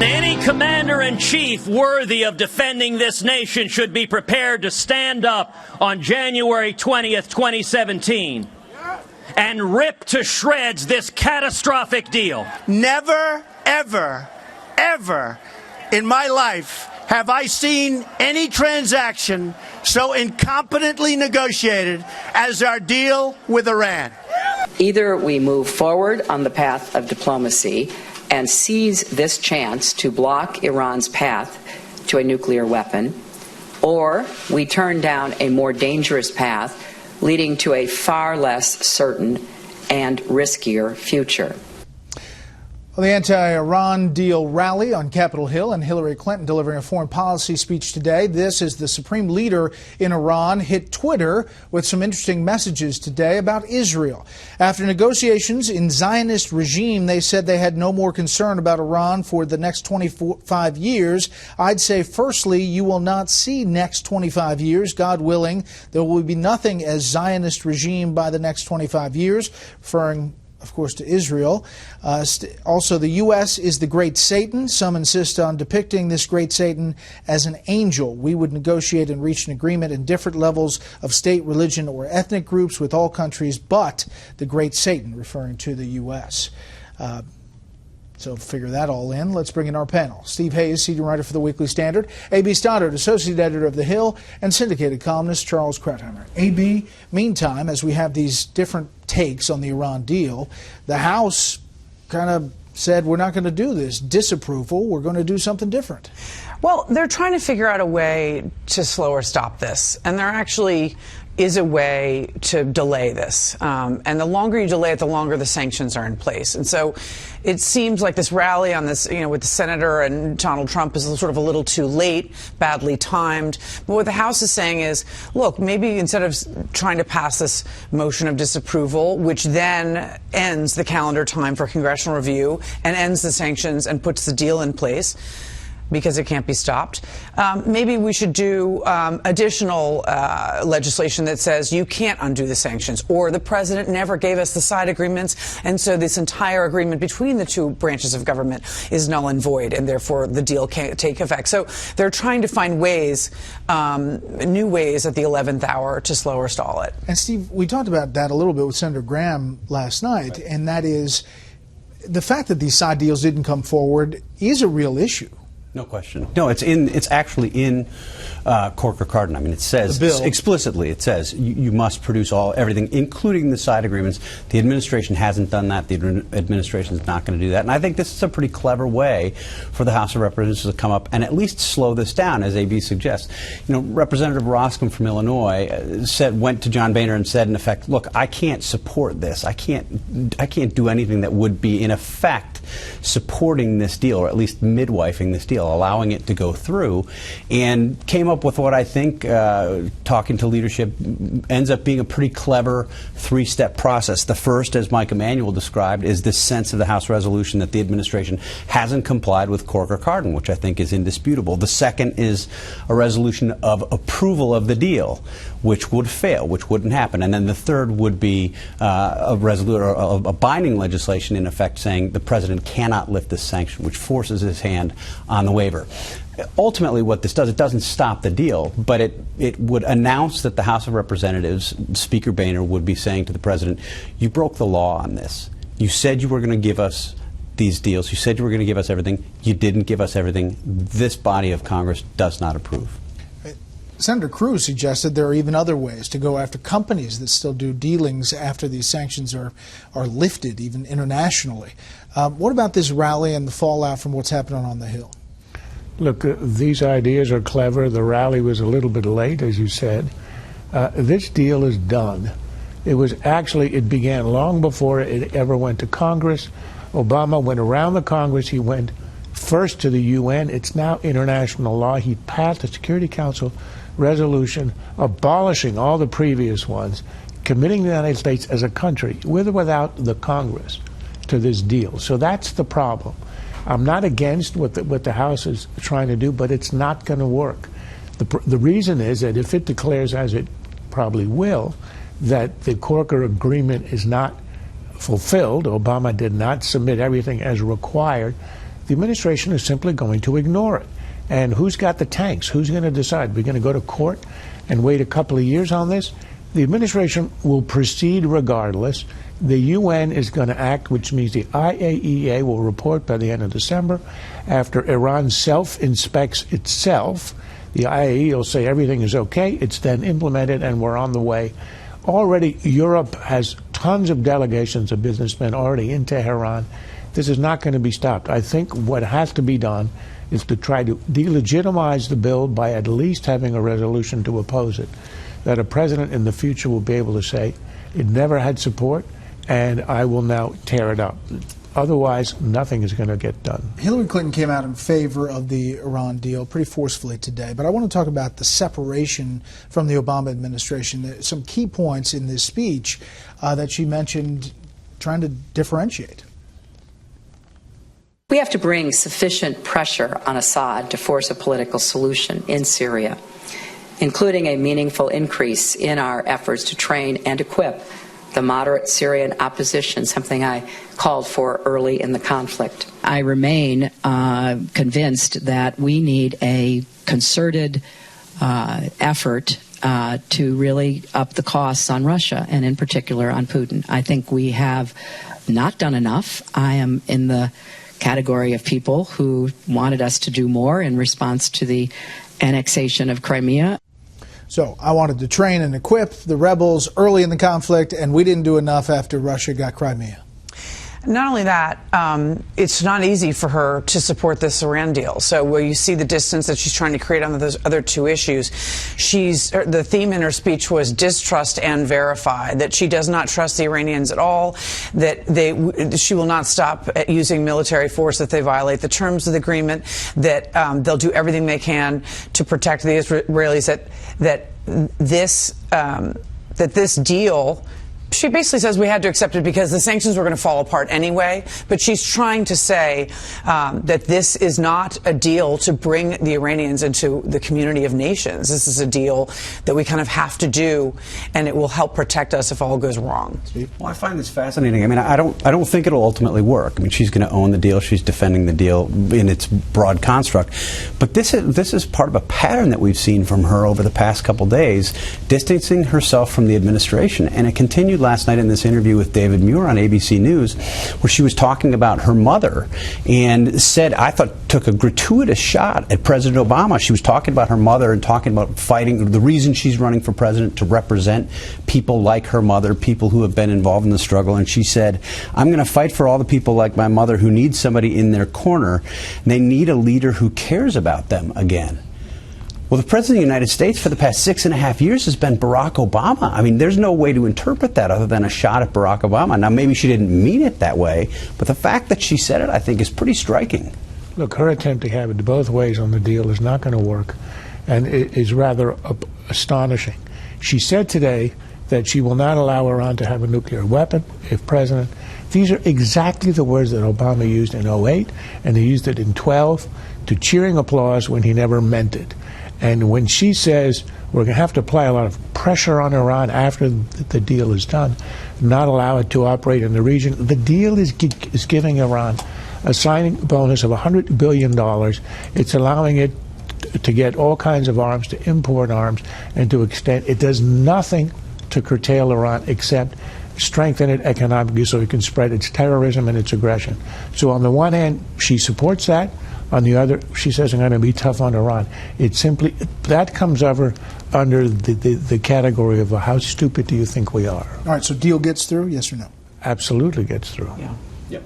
Any commander-in-chief worthy of defending this nation should be prepared to stand up on January 20th, 2017 and rip to shreds this catastrophic deal. Never, ever, ever in my life have I seen any transaction so incompetently negotiated as our deal with Iran. Either we move forward on the path of diplomacy and seize this chance to block Iran's path to a nuclear weapon, or we turn down a more dangerous path leading to a far less certain and riskier future. Well, the anti-Iran deal rally on Capitol Hill and Hillary Clinton delivering a foreign policy speech today. This is the supreme leader in Iran hit Twitter with some interesting messages today about Israel. After negotiations in Zionist regime, they said they had no more concern about Iran for the next 25 years. I'd say, firstly, you will not see next 25 years. God willing, there will be nothing as Zionist regime by the next 25 years, referring of course, to Israel. Also, the U.S. is the great Satan. Some insist on depicting this great Satan as an angel. We would negotiate and reach an agreement in different levels of state, religion, or ethnic groups with all countries but the great Satan, referring to the U.S. So figure that all in. Let's bring in our panel. Steve Hayes, senior writer for the Weekly Standard. A.B. Stoddard, associate editor of The Hill, and syndicated columnist Charles Krauthammer. A.B., meantime, as we have these different takes on the Iran deal, the House kind of said, we're not going to do this. Disapproval, we're going to do something different. Well, they're trying to figure out a way to slow or stop this. And there actually is a way to delay this. And the longer you delay it, the longer the sanctions are in place. And so it seems like this rally on this, with the senator and Donald Trump is sort of a little too late, badly timed. But what the House is saying is, look, maybe instead of trying to pass this motion of disapproval, which then ends the calendar time for congressional review and ends the sanctions and puts the deal in place, because it can't be stopped. Maybe we should do additional legislation that says you can't undo the sanctions, or the president never gave us the side agreements, and so this entire agreement between the two branches of government is null and void, and therefore the deal can't take effect. So they're trying to find ways, new ways at the 11th hour to slow or stall it. And Steve, we talked about that a little bit with Senator Graham last night, right. And that is the fact that these side deals didn't come forward is a real issue. No question. No, it's actually in Corker-Cardin. I mean, it says explicitly, it says you must produce everything, including the side agreements. The administration hasn't done that. The administration is not going to do that. And I think this is a pretty clever way for the House of Representatives to come up and at least slow this down, as AB suggests. Representative Roscom from Illinois went to John Boehner and said, in effect, look, I can't support this. I can't do anything that would be, in effect, supporting this deal, or at least midwifing this deal, allowing it to go through, and came up with what I think, talking to leadership, ends up being a pretty clever three-step process. The first, as Mike Emanuel described, is this sense of the House resolution that the administration hasn't complied with Corker-Cardin, which I think is indisputable. The second is a resolution of approval of the deal, which would fail, which wouldn't happen. And then the third would be a binding legislation, in effect, saying the president cannot lift this sanction, which forces his hand on the waiver. Ultimately, what this does, it doesn't stop the deal, but it would announce that the House of Representatives, Speaker Boehner, would be saying to the president, you broke the law on this. You said you were going to give us these deals. You said you were going to give us everything. You didn't give us everything. This body of Congress does not approve. Senator Cruz suggested there are even other ways to go after companies that still do dealings after these sanctions are lifted, even internationally. What about this rally and the fallout from what's happening on the Hill? Look, these ideas are clever. The rally was a little bit late, as you said. This deal is done. It began long before it ever went to Congress. Obama went around the Congress. He went first to the UN. It's now international law. He passed a Security Council resolution abolishing all the previous ones, committing the United States as a country, with or without the Congress, to this deal. So that's the problem. I'm not against what the House is trying to do, but it's not going to work. The reason is that if it declares, as it probably will, that the Corker agreement is not fulfilled, Obama did not submit everything as required, The administration is simply going to ignore it. And who's got the tanks? Who's going to decide? We're going to go to court and wait a couple of years on this? The administration will proceed regardless. The UN is going to act, which means the IAEA will report by the end of December. After Iran self-inspects itself, the IAEA will say everything is okay. It's then implemented, and we're on the way. Already, Europe has tons of delegations of businessmen already in Tehran. This is not going to be stopped. I think what has to be done is to try to delegitimize the bill by at least having a resolution to oppose it, that a president in the future will be able to say, it never had support, and I will now tear it up. Otherwise, nothing is going to get done. Hillary Clinton came out in favor of the Iran deal pretty forcefully today, but I want to talk about the separation from the Obama administration. There's some key points in this speech that she mentioned trying to differentiate. We have to bring sufficient pressure on Assad to force a political solution in Syria, including a meaningful increase in our efforts to train and equip the moderate Syrian opposition, something I called for early in the conflict. I remain convinced that we need a concerted effort to really up the costs on Russia, and in particular on Putin. I think we have not done enough. I am in the category of people who wanted us to do more in response to the annexation of Crimea. So I wanted to train and equip the rebels early in the conflict, and we didn't do enough after Russia got Crimea. Not only that, it's not easy for her to support this Iran deal. So where you see the distance that she's trying to create on those other two issues, the theme in her speech was distrust and verify, that she does not trust the Iranians at all, that she will not stop at using military force if they violate the terms of the agreement, that they'll do everything they can to protect the Israelis, that this deal. She basically says we had to accept it because the sanctions were going to fall apart anyway. But she's trying to say that this is not a deal to bring the Iranians into the community of nations. This is a deal that we kind of have to do, and it will help protect us if all goes wrong. Well, I find this fascinating. I mean, I don't think it'll ultimately work. I mean, she's going to own the deal. She's defending the deal in its broad construct. But this is part of a pattern that we've seen from her over the past couple days, distancing herself from the administration, and it continued last night in this interview with David Muir on ABC News, where she was talking about her mother and said, I thought, took a gratuitous shot at President Obama. She was talking about her mother and talking about fighting, the reason she's running for president, to represent people like her mother, people who have been involved in the struggle. And she said, I'm going to fight for all the people like my mother who need somebody in their corner. And they need a leader who cares about them again. Well, the President of the United States for the past 6.5 years has been Barack Obama. I mean, there's no way to interpret that other than a shot at Barack Obama. Now, maybe she didn't mean it that way, but the fact that she said it, I think, is pretty striking. Look, her attempt to have it both ways on the deal is not going to work, and it is rather astonishing. She said today that she will not allow Iran to have a nuclear weapon if president. These are exactly the words that Obama used in 2008, and he used it in 2012 to cheering applause when he never meant it. And when she says we're going to have to apply a lot of pressure on Iran after the deal is done, not allow it to operate in the region, the deal is giving Iran a signing bonus of $100 billion. It's allowing it to get all kinds of arms, to import arms, and to extend. It does nothing to curtail Iran except strengthen it economically so it can spread its terrorism and its aggression. So on the one hand, she supports that. On the other, she says, I'm going to be tough on Iran. It simply, that comes over under the category of how stupid do you think we are? All right, so deal gets through, yes or no? Absolutely gets through. Yeah. Yep.